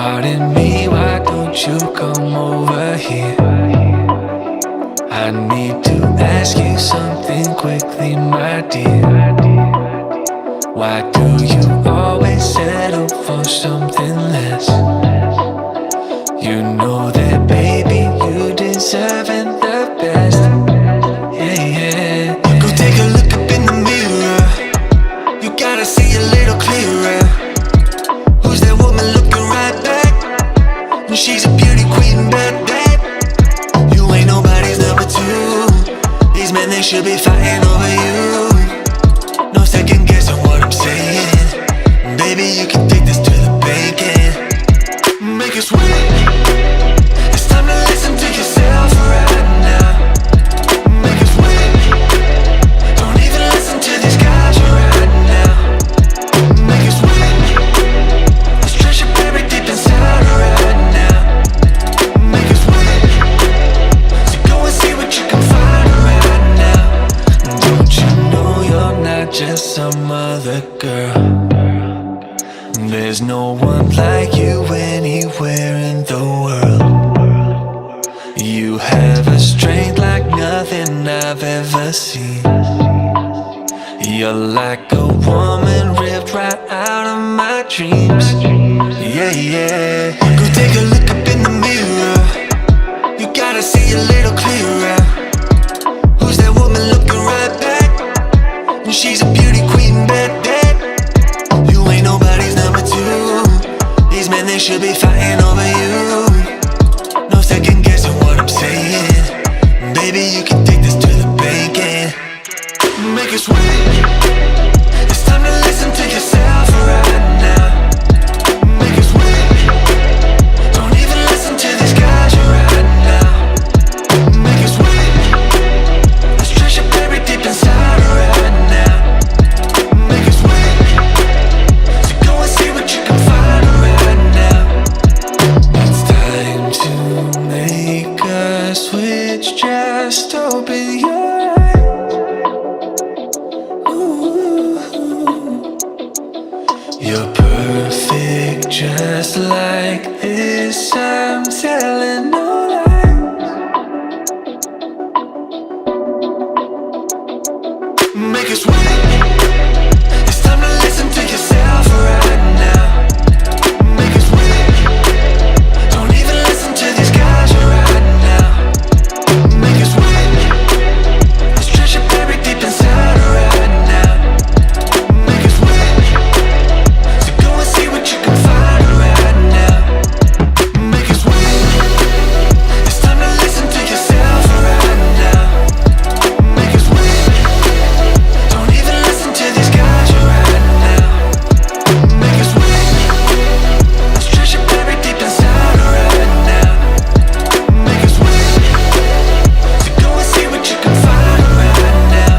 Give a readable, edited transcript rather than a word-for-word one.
Pardon me, why don't you come over here? I need to ask you something quickly, my dear. Why do you always settle for something less? You know that, baby, you deserving the best. Yeah, yeah. Go take a look up in the mirror. You gotta see a little clearer. Who's that woman looking right back? She's a beauty queen, bad. You ain't nobody's number two. These men, they should be fighting over you. No second guessing what I'm saying. Baby, you can take this to the bank and make it sweet. It's time to listen to yourself right now. Make it sweet. Don't even listen to these guys right now. Make it sweet. Let's treasure buried deep inside right now. Make it sweet. So go and see what you can find right now. Don't you know you're not just some other girl? There's no one like you anywhere in the world. You have a strength like nothing I've ever seen. You're like a woman ripped right out of my dreams. Yeah, yeah. Go take a look up in the mirror. You gotta see a little clearer. Who's that woman looking right back? She's a beauty queen, bad. You ain't nobody's number two. These men, they should be fighting over you. No second guessing what I'm saying. Baby, you can take this to the bank and make it sweet. It's time to listen to yourself right now. Make it sweet. Don't even listen to these guys right now. Make it sweet. Let's treasure buried deep inside right now. Make it sweet. So go and see what you can find right now. It's time to make a switch. Just open your eyes. Ooh. You're perfect just like this. I'm telling no lies. Make it sweet. It's time to listen to yourself right now. Make it sweet. Don't even listen to these guys right now. Make it sweet. Let's treasure buried deep inside right now. Make it sweet. So go and see what you can find right now. Make it sweet. It's time to listen to yourself right now. Make it sweet. Don't even listen to these guys right now. Make it sweet. Let's treasure buried deep inside right now. Make it sweet. So go and see what you can find right now.